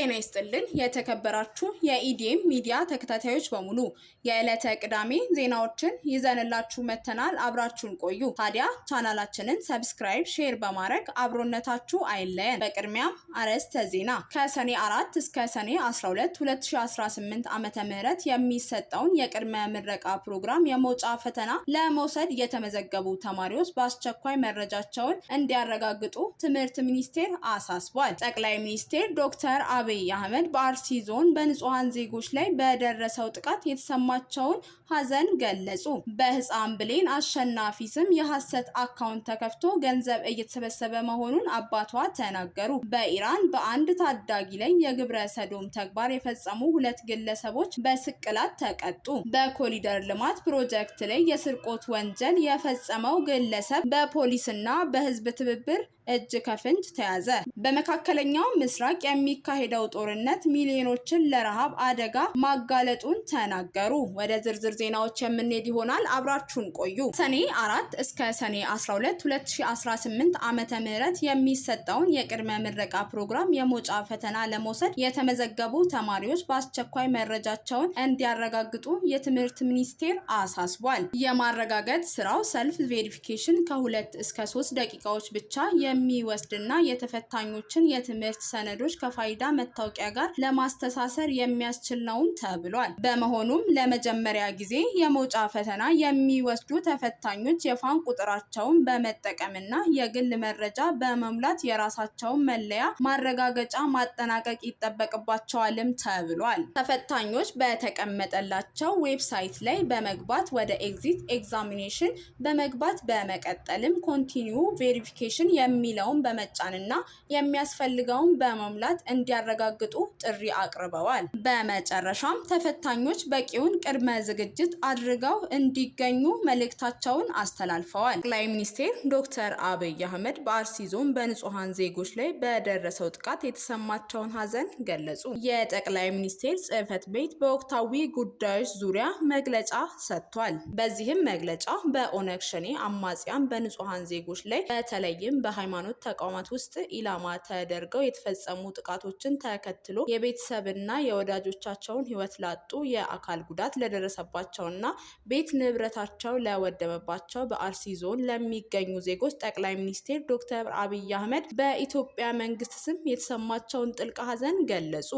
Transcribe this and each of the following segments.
ጤና ይስጥልን የተከበራችሁ የኢዲኤም ሚዲያ ተከታታዮች በሙሉ የዕለተ ቅዳሜ ዜናዎችን ይዘንላችሁ መተናል። አብራችሁን ቆዩ። ታዲያ ቻናላችንን ሰብስክራይብ፣ ሼር በማድረግ አብሮነታችሁ አይለየን። በቅድሚያም አርዕስተ ዜና። ከሰኔ 4 እስከ ሰኔ 12 2018 ዓመተ ምህረት የሚሰጠውን የቅድመ ምረቃ ፕሮግራም የመውጫ ፈተና ለመውሰድ የተመዘገቡ ተማሪዎች በአስቸኳይ መረጃቸውን እንዲያረጋግጡ ትምህርት ሚኒስቴር አሳስቧል። ጠቅላይ ሚኒስቴር ዶክተር አብይ አህመድ በአርሲ ዞን በንጹሃን ዜጎች ላይ በደረሰው ጥቃት የተሰማቸውን ሐዘን ገለጹ። በህፃን ብሌን አሸናፊ ስም የሐሰት አካውንት ተከፍቶ ገንዘብ እየተሰበሰበ መሆኑን አባቷ ተናገሩ። በኢራን በአንድ ታዳጊ ላይ የግብረ ሰዶም ተግባር የፈጸሙ 2 ግለሰቦች በስቅላት ተቀጡ። በኮሪደር ልማት ፕሮጀክት ላይ የስርቆት ወንጀል የፈጸመው ግለሰብ በፖሊስና በህዝብ ትብብር እጅ ከፍንጅ ተያዘ። በመካከለኛው ምስራቅ የሚካሄደው ጦርነት ሚሊዮኖችን ለረሃብ አደጋ ማጋለጡን ተናገሩ። ወደ ዝርዝር ዜናዎች የምንሄድ ይሆናል። አብራችሁን ቆዩ። ሰኔ 4 እስከ ሰኔ 12 2018 ዓመተ ምህረት የሚሰጠውን የቅድመ ምረቃ ፕሮግራም የመውጫ ፈተና ለመውሰድ የተመዘገቡ ተማሪዎች በአስቸኳይ መረጃቸውን እንዲያረጋግጡ የትምህርት ሚኒስቴር አሳስቧል። የማረጋገጥ ስራው ሰልፍ ቬሪፊኬሽን ከ2 እስከ 3 ደቂቃዎች ብቻ የሚወስድና የተፈታኞችን የትምህርት ሰነዶች ከፋይዳ መታወቂያ ጋር ለማስተሳሰር የሚያስችል ነውም ተብሏል። በመሆኑም ለመጀመሪያ ጊዜ የመውጫ ፈተና የሚወስዱ ተፈታኞች የፋን ቁጥራቸውን በመጠቀምና የግል መረጃ በመሙላት የራሳቸውን መለያ ማረጋገጫ ማጠናቀቅ ይጠበቅባቸዋልም ተብሏል። ተፈታኞች በተቀመጠላቸው ዌብሳይት ላይ በመግባት ወደ ኤግዚት ኤግዛሚኔሽን በመግባት በመቀጠልም ኮንቲኒዩ ቬሪፊኬሽን የሚለውን በመጫንና የሚያስፈልገውን በመሙላት እንዲያረጋግጡ ጥሪ አቅርበዋል። በመጨረሻም ተፈታኞች በቂውን ቅድመ ዝግጅት አድርገው እንዲገኙ መልእክታቸውን አስተላልፈዋል። ጠቅላይ ሚኒስቴር ዶክተር አብይ አህመድ በአርሲ ዞን በንጹሃን ዜጎች ላይ በደረሰው ጥቃት የተሰማቸውን ሐዘን ገለጹ። የጠቅላይ ሚኒስቴር ጽሕፈት ቤት በወቅታዊ ጉዳዮች ዙሪያ መግለጫ ሰጥቷል። በዚህም መግለጫ በኦነግ ሸኔ አማጽያን በንጹሃን ዜጎች ላይ በተለይም በሃይማኖት ተቋማት ውስጥ ኢላማ ተደርገው የተፈጸሙ ጥቃቶችን ተከትሎ የቤተሰብና የወዳጆቻቸውን ሕይወት ላጡ፣ የአካል ጉዳት ለደረሰባቸውና ቤት ንብረታቸው ለወደመባቸው በአርሲ ዞን ለሚገኙ ዜጎች ጠቅላይ ሚኒስቴር ዶክተር አብይ አህመድ በኢትዮጵያ መንግስት ስም የተሰማቸውን ጥልቅ ሐዘን ገለጹ።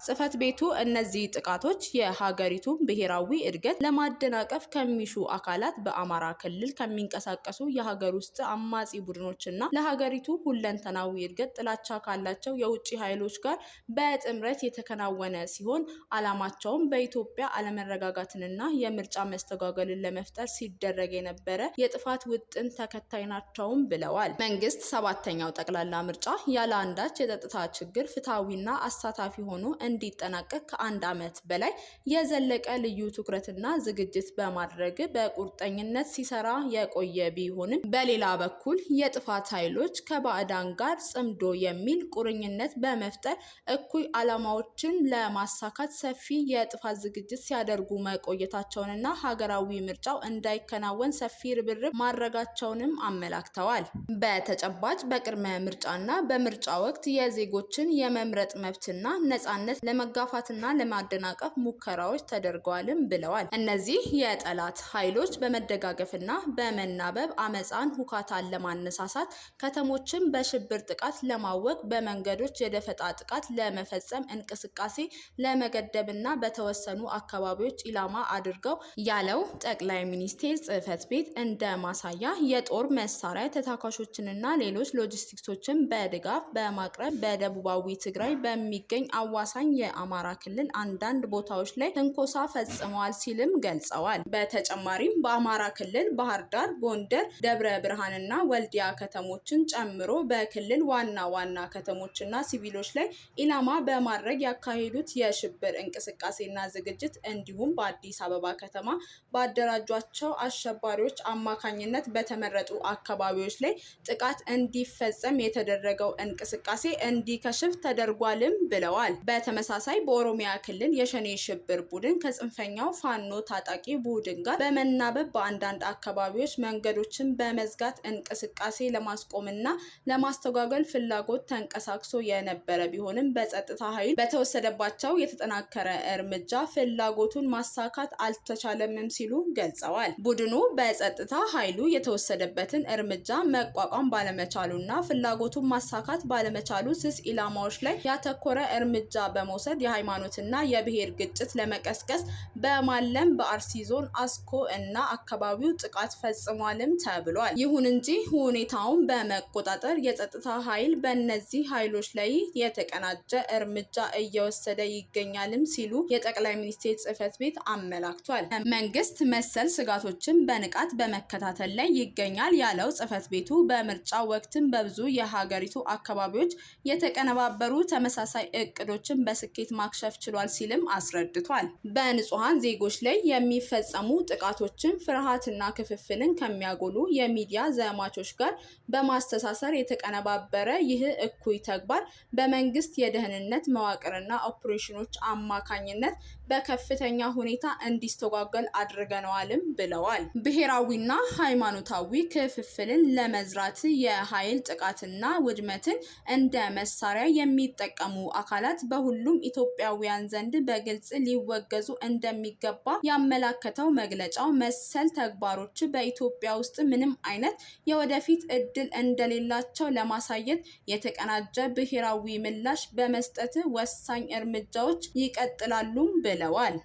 ጽሕፈት ቤቱ እነዚህ ጥቃቶች የሀገሪቱን ብሔራዊ እድገት ለማደናቀፍ ከሚሹ አካላት፣ በአማራ ክልል ከሚንቀሳቀሱ የሀገር ውስጥ አማጺ ቡድኖችና ለሀገሪቱ ሁለንተናዊ እድገት ጥላቻ ካላቸው የውጭ ኃይሎች ጋር በጥምረት የተከናወነ ሲሆን ዓላማቸውም በኢትዮጵያ አለመረጋጋትንና የምርጫ መስተጓጎልን ለመፍጠር ሲደረግ የነበረ የጥፋት ውጥን ተከታይ ናቸውም ብለዋል። መንግስት 7ኛው ጠቅላላ ምርጫ ያለ አንዳች የጸጥታ ችግር ፍትሐዊና አሳታፊ ሆኖ እንዲጠናቀቅ ከ1 ዓመት በላይ የዘለቀ ልዩ ትኩረትና ዝግጅት በማድረግ በቁርጠኝነት ሲሰራ የቆየ ቢሆንም በሌላ በኩል የጥፋት ኃይሎች ከባዕዳን ጋር ጽምዶ የሚል ቁርኝነት በመፍጠር እኩይ ዓላማዎችን ለማሳካት ሰፊ የጥፋት ዝግጅት ሲያደርጉ መቆየታቸውንና ሀገራዊ ምርጫው እንዳይከናወን ሰፊ ርብርብ ማድረጋቸውንም አመላክተዋል። በተጨባጭ በቅድመ ምርጫና በምርጫ ወቅት የዜጎችን የመምረጥ መብትና ነፃነት ለመጋፋትና ለማደናቀፍ ሙከራዎች ተደርገዋልም ብለዋል። እነዚህ የጠላት ኃይሎች በመደጋገፍና በመናበብ አመፃን፣ ሁካታን ለማነሳሳት፣ ከተሞችን በሽብር ጥቃት ለማወቅ፣ በመንገዶች የደፈጣ ጥቃት ለመፈጸም፣ እንቅስቃሴ ለመገደብና በተወሰኑ አካባቢዎች ኢላማ አድርገው ያለው ጠቅላይ ሚኒስቴር ጽሕፈት ቤት እንደ ማሳያ የጦር መሳሪያ ተተኳሾችንና ሌሎች ሎጂስቲክሶችን በድጋፍ በማቅረብ በደቡባዊ ትግራይ በሚገኝ አዋሳኝ የአማራ ክልል አንዳንድ ቦታዎች ላይ ትንኮሳ ፈጽመዋል ሲልም ገልጸዋል። በተጨማሪም በአማራ ክልል ባህር ዳር፣ ጎንደር፣ ደብረ ብርሃንና ወልዲያ ከተሞችን ጨምሮ በክልል ዋና ዋና ከተሞችና ሲቪሎች ላይ ኢላማ በማድረግ ያካሄዱት የሽብር እንቅስቃሴና ዝግጅት እንዲሁም በአዲስ አበባ ከተማ ባደራጇቸው አሸባሪዎች አማካኝነት በተመረጡ አካባቢዎች ላይ ጥቃት እንዲፈጸም የተደረገው እንቅስቃሴ እንዲከሽፍ ተደርጓልም ብለዋል። በተመሳሳይ በኦሮሚያ ክልል የሸኔ ሽብር ቡድን ከጽንፈኛው ፋኖ ታጣቂ ቡድን ጋር በመናበብ በአንዳንድ አካባቢዎች መንገዶችን በመዝጋት እንቅስቃሴ ለማስቆምና ለማስቆምና ለማስተጓጎል ፍላጎት ተንቀሳቅሶ የነበረ ቢሆንም በጸጥታ ኃይል በተወሰደባቸው የተጠናከረ እርምጃ ፍላጎቱን ማሳካት አልተቻለምም ሲሉ ገልጸዋል። ቡድኑ በጸጥታ ኃይሉ የተወሰደበትን እርምጃ መቋቋም ባለመቻሉና ፍላጎቱን ማሳካት ባለመቻሉ ስስ ኢላማዎች ላይ ያተኮረ እርምጃ በመውሰድ የሃይማኖትና የብሔር ግጭት ለመቀስቀስ በማለም በአርሲ ዞን አስኮ እና አካባቢው ጥቃት ፈጽሟልም ተብሏል። ይሁን እንጂ ሁኔታውን በመቆጣጠር የጸጥታ ኃይል በእነዚህ ኃይሎች ላይ የተቀናጀ እርምጃ እየወሰደ ይገኛልም ሲሉ የጠቅላይ ሚኒስትር ጽሕፈት ቤት አመላክቷል። መንግስት መሰል ስጋቶችን በንቃት በመከታተል ላይ ይገኛል ያለው ጽሕፈት ቤቱ በምርጫ ወቅትም በብዙ የሀገሪቱ አካባቢዎች የተቀነባበሩ ተመሳሳይ እቅዶችን በስኬት ማክሸፍ ችሏል ሲልም አስረድቷል። በንጹሃን ዜጎች ላይ የሚፈጸሙ ጥቃቶችን ፍርሃትና ክፍፍልን ከሚያጎሉ የሚዲያ ዘማቾች ጋር በማስተሳሰር የተቀነባበረ ይህ እኩይ ተግባር በመንግስት የደህንነት መዋቅርና ኦፕሬሽኖች አማካኝነት በከፍተኛ ሁኔታ እንዲስተጓጎል አድርገነዋልም ብለዋል። ብሔራዊና ሃይማኖታዊ ክፍፍልን ለመዝራት የኃይል ጥቃትና ውድመትን እንደ መሳሪያ የሚጠቀሙ አካላት በሁሉም ኢትዮጵያውያን ዘንድ በግልጽ ሊወገዙ እንደሚገባ ያመላከተው መግለጫው መሰል ተግባሮች በኢትዮጵያ ውስጥ ምንም አይነት የወደፊት እድል እንደሌላቸው ለማሳየት የተቀናጀ ብሔራዊ ምላሽ በመስጠት ወሳኝ እርምጃዎች ይቀጥላሉ ብለዋል።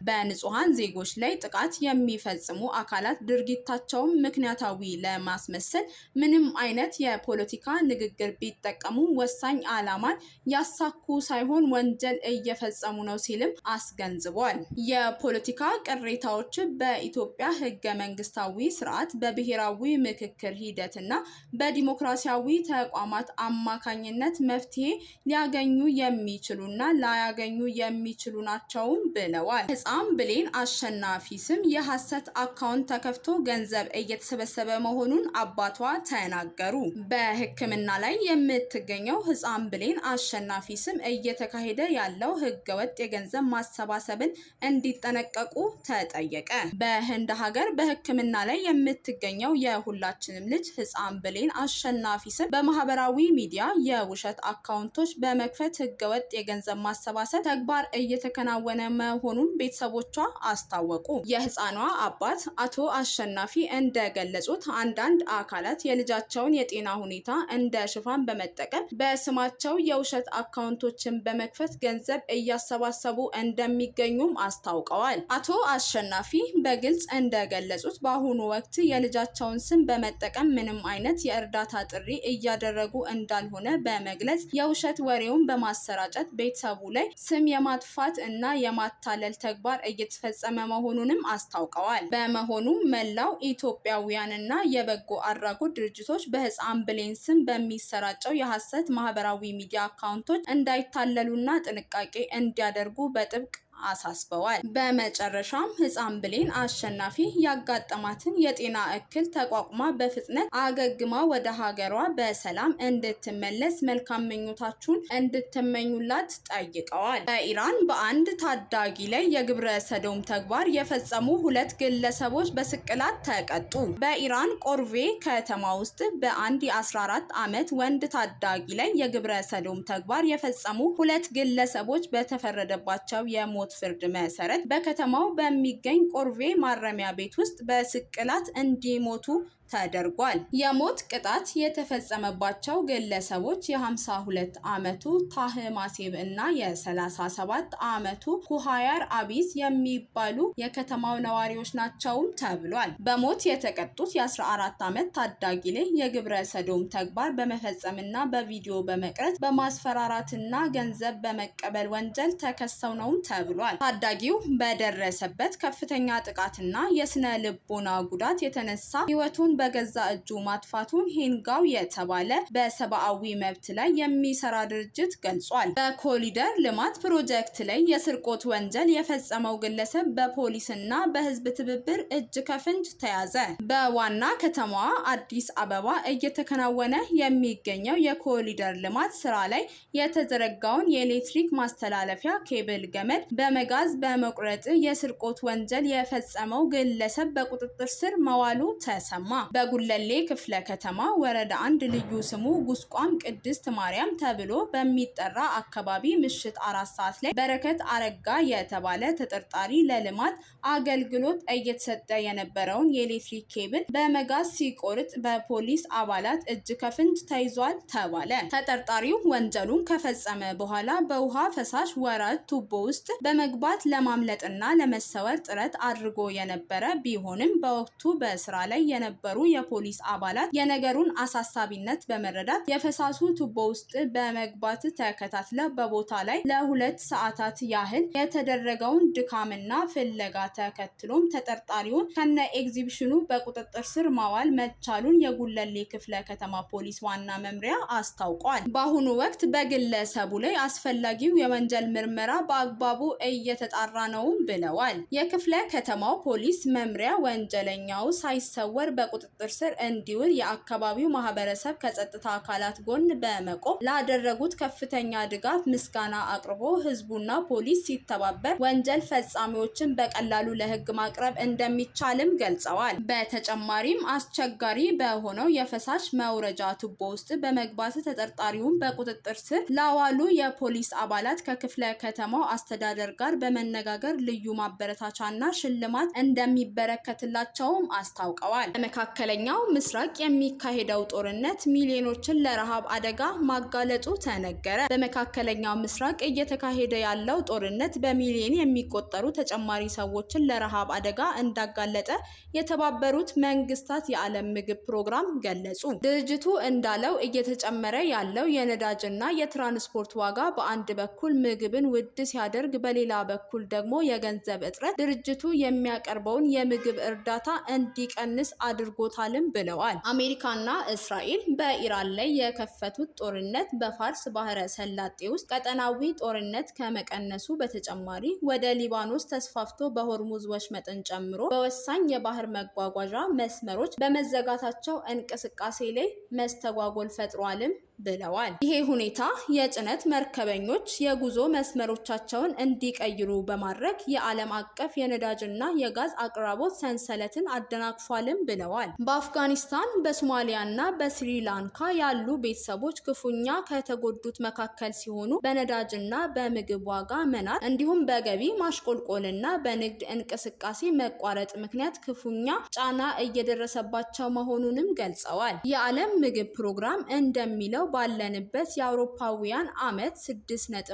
በንጹሃን ዜጎች ላይ ጥቃት የሚፈጽሙ አካላት ድርጊታቸውን ምክንያታዊ ለማስመሰል ምንም አይነት የፖለቲካ ንግግር ቢጠቀሙ ወሳኝ ዓላማን ያሳኩ ሳይሆን ወንጀል እየፈጸሙ ነው ሲልም አስገንዝቧል። የፖለቲካ ቅሬታዎች በኢትዮጵያ ሕገ መንግስታዊ ስርዓት በብሔራዊ ምክክር ሂደትና በዲሞክራሲያዊ ተቋማት አማካኝነት መፍትሄ ሊያገኙ የሚችሉና ላያገኙ የሚችሉ ናቸውም ብለዋል። ሕፃን ብሌን አሸናፊ ስም የሐሰት አካውንት ተከፍቶ ገንዘብ እየተሰበሰበ መሆኑን አባቷ ተናገሩ። በሕክምና ላይ የምትገኘው ሕፃን ብሌን አሸናፊ ስም እየተካሄደ ያለው ህገወጥ የገንዘብ ማሰባሰብን እንዲጠነቀቁ ተጠየቀ። በህንድ ሀገር በሕክምና ላይ የምትገኘው የሁላችንም ልጅ ሕፃን ብሌን አሸናፊ ስም በማህበራዊ ሚዲያ የውሸት አካውንቶች በመክፈት ህገወጥ የገንዘብ ማሰባሰብ ተግባር እየተከናወነ መሆኑን ቤተሰቦቿ አስታወቁ። የህፃኗ አባት አቶ አሸናፊ እንደገለጹት አንዳንድ አካላት የልጃቸውን የጤና ሁኔታ እንደ ሽፋን በመጠቀም በስማቸው የውሸት አካውንቶችን በመክፈት ገንዘብ እያሰባሰቡ እንደሚገኙም አስታውቀዋል። አቶ አሸናፊ በግልጽ እንደገለጹት በአሁኑ ወቅት የልጃቸውን ስም በመጠቀም ምንም አይነት የእርዳታ ጥሪ እያደረጉ እንዳልሆነ በመግለጽ የውሸት ወሬውን በማሰራጨት ቤተሰቡ ላይ ስም የማጥፋት እና የማታለል ተግባር እየተፈጸመ መሆኑንም አስታውቀዋል። በመሆኑም መላው ኢትዮጵያውያንና የበጎ አድራጎት ድርጅቶች በሕፃን ብሌን ስም በሚሰራጨው የሐሰት ማህበራዊ ሚዲያ አካውንቶች እንዳይታለሉና ጥንቃቄ እንዲያደርጉ በጥብቅ አሳስበዋል። በመጨረሻም ሕፃን ብሌን አሸናፊ ያጋጠማትን የጤና እክል ተቋቁማ በፍጥነት አገግማ ወደ ሀገሯ በሰላም እንድትመለስ መልካም ምኞታችሁን እንድትመኙላት ጠይቀዋል። በኢራን በአንድ ታዳጊ ላይ የግብረ ሰዶም ተግባር የፈጸሙ 2 ግለሰቦች በስቅላት ተቀጡ። በኢራን ቆርቬ ከተማ ውስጥ በአንድ የ14 ዓመት ወንድ ታዳጊ ላይ የግብረ ሰዶም ተግባር የፈጸሙ 2 ግለሰቦች በተፈረደባቸው የሞት ፍርድ መሰረት በከተማው በሚገኝ ቆርቬ ማረሚያ ቤት ውስጥ በስቅላት እንዲሞቱ ተደርጓል። የሞት ቅጣት የተፈጸመባቸው ግለሰቦች የ52 ዓመቱ ታህማሴብ እና የ37 ዓመቱ ኩሃያር አቢስ የሚባሉ የከተማው ነዋሪዎች ናቸውም ተብሏል። በሞት የተቀጡት የ14 ዓመት ታዳጊ ላይ የግብረ ሰዶም ተግባር በመፈጸምና በቪዲዮ በመቅረጽ በማስፈራራትና ገንዘብ በመቀበል ወንጀል ተከሰው ነውም ተብሏል። ታዳጊው በደረሰበት ከፍተኛ ጥቃትና የስነ ልቦና ጉዳት የተነሳ ሕይወቱን በገዛ እጁ ማጥፋቱን ሄንጋው የተባለ በሰብአዊ መብት ላይ የሚሰራ ድርጅት ገልጿል። በኮሪደር ልማት ፕሮጀክት ላይ የስርቆት ወንጀል የፈጸመው ግለሰብ በፖሊስና በሕዝብ ትብብር እጅ ከፍንጅ ተያዘ። በዋና ከተማዋ አዲስ አበባ እየተከናወነ የሚገኘው የኮሪደር ልማት ስራ ላይ የተዘረጋውን የኤሌክትሪክ ማስተላለፊያ ኬብል ገመድ በመጋዝ በመቁረጥ የስርቆት ወንጀል የፈጸመው ግለሰብ በቁጥጥር ስር መዋሉ ተሰማ። በጉለሌ ክፍለ ከተማ ወረዳ 1 ልዩ ስሙ ጉስቋም ቅድስት ማርያም ተብሎ በሚጠራ አካባቢ ምሽት 4 ሰዓት ላይ በረከት አረጋ የተባለ ተጠርጣሪ ለልማት አገልግሎት እየተሰጠ የነበረውን የኤሌክትሪክ ኬብል በመጋዝ ሲቆርጥ በፖሊስ አባላት እጅ ከፍንጅ ተይዟል ተባለ። ተጠርጣሪው ወንጀሉን ከፈጸመ በኋላ በውሃ ፈሳሽ ወራጅ ቱቦ ውስጥ በመግባት ለማምለጥና ለመሰወር ጥረት አድርጎ የነበረ ቢሆንም በወቅቱ በስራ ላይ የነበሩ የፖሊስ አባላት የነገሩን አሳሳቢነት በመረዳት የፈሳሹ ቱቦ ውስጥ በመግባት ተከታትለው በቦታ ላይ ለ2 ሰዓታት ያህል የተደረገውን ድካምና ፍለጋ ተከትሎም ተጠርጣሪውን ከነ ኤግዚቢሽኑ በቁጥጥር ስር ማዋል መቻሉን የጉለሌ ክፍለ ከተማ ፖሊስ ዋና መምሪያ አስታውቋል። በአሁኑ ወቅት በግለሰቡ ላይ አስፈላጊው የወንጀል ምርመራ በአግባቡ እየተጣራ ነው ብለዋል። የክፍለ ከተማው ፖሊስ መምሪያ ወንጀለኛው ሳይሰወር በቁጥጥር ስር እንዲውል የአካባቢው ማህበረሰብ ከጸጥታ አካላት ጎን በመቆም ላደረጉት ከፍተኛ ድጋፍ ምስጋና አቅርቦ ህዝቡና ፖሊስ ሲተባበር ወንጀል ፈጻሚዎችን በቀላሉ ለህግ ማቅረብ እንደሚቻልም ገልጸዋል። በተጨማሪም አስቸጋሪ በሆነው የፈሳሽ መውረጃ ቱቦ ውስጥ በመግባት ተጠርጣሪውን በቁጥጥር ስር ላዋሉ የፖሊስ አባላት ከክፍለ ከተማው አስተዳደር ጋር በመነጋገር ልዩ ማበረታቻና ሽልማት እንደሚበረከትላቸውም አስታውቀዋል። በመካከለኛው ምስራቅ የሚካሄደው ጦርነት ሚሊዮኖችን ለረሃብ አደጋ ማጋለጡ ተነገረ። በመካከለኛው ምስራቅ እየተካሄደ ያለው ጦርነት በሚሊዮን የሚቆጠሩ ተጨማሪ ሰዎችን ለረሃብ አደጋ እንዳጋለጠ የተባበሩት መንግስታት የዓለም ምግብ ፕሮግራም ገለጹ። ድርጅቱ እንዳለው እየተጨመረ ያለው የነዳጅና የትራንስፖርት ዋጋ በአንድ በኩል ምግብን ውድ ሲያደርግ፣ በሌላ በኩል ደግሞ የገንዘብ እጥረት ድርጅቱ የሚያቀርበውን የምግብ እርዳታ እንዲቀንስ አድርጎታልም ብለዋል። አሜሪካና እስራኤል በኢራን ላይ የከፈቱት ጦርነት በፋርስ ባህረ ሰላጤ ውስጥ ቀጠናዊ ጦርነት ከመቀነሱ በተጨማሪ ወደ ሊባኖስ ተስፋፍቶ በሆርሙዝ ወሽመጥን ጨምሮ በወሳኝ የባህር መጓጓዣ መስመሮች በመዘጋታቸው እንቅስቃሴ ላይ መስተጓጎል ፈጥሯልም ብለዋል። ይሄ ሁኔታ የጭነት መርከበኞች የጉዞ መስመሮቻቸውን እንዲቀይሩ በማድረግ የዓለም አቀፍ የነዳጅና የጋዝ አቅራቦት ሰንሰለትን አደናቅፏልም ብለዋል። በአፍጋኒስታን፣ በሶማሊያና በስሪላንካ ያሉ ቤተሰቦች ክፉኛ ከተጎዱት መካከል ሲሆኑ በነዳጅና በምግብ ዋጋ መናር እንዲሁም በገቢ ማሽቆልቆልና በንግድ እንቅስቃሴ መቋረጥ ምክንያት ክፉኛ ጫና እየደረሰባቸው መሆኑንም ገልጸዋል። የዓለም ምግብ ፕሮግራም እንደሚለው ባለንበት የአውሮፓውያን ዓመት 6.5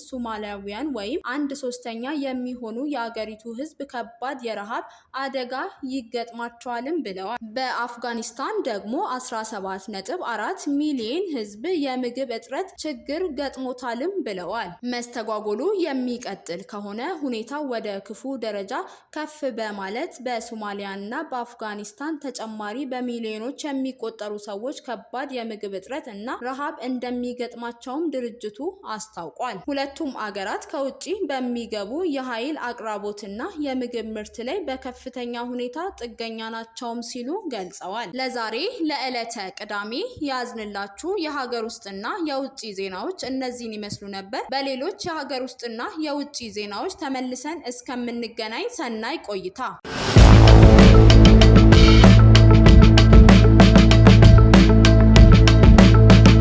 ሶማሊያውያን ወይም 1/3 የሚሆኑ የአገሪቱ ህዝብ ከባድ የረሃብ አደጋ ይገጥማቸዋልም ብለዋል። በአፍጋኒስታን ደግሞ 17.4 ሚሊዮን ህዝብ የምግብ እጥረት ችግር ገጥሞታልም ብለዋል። መስተጓጎሉ የሚቀጥል ከሆነ ሁኔታው ወደ ክፉ ደረጃ ከፍ በማለት በሶማሊያና በአፍጋኒስታን ተጨማሪ በሚሊዮኖች የሚቆጠሩ ሰዎች ከባድ የምግብ እጥረት እና ረሃብ እንደሚገጥማቸውም ድርጅቱ አስታውቋል። ሁለቱም አገራት ከውጪ በሚገቡ የኃይል አቅራቦትና የምግብ ምርት ላይ በከፍተኛ ሁኔታ ጥገኛ ናቸውም ሲሉ ገልጸዋል። ለዛሬ ለዕለተ ቅዳሜ ያዝንላችሁ የሀገር ውስጥና የውጪ ዜናዎች እነዚህን ይመስሉ ነበር። በሌሎች የሀገር ውስጥና የውጪ ዜናዎች ተመልሰን እስከምንገናኝ ሰናይ ቆይታ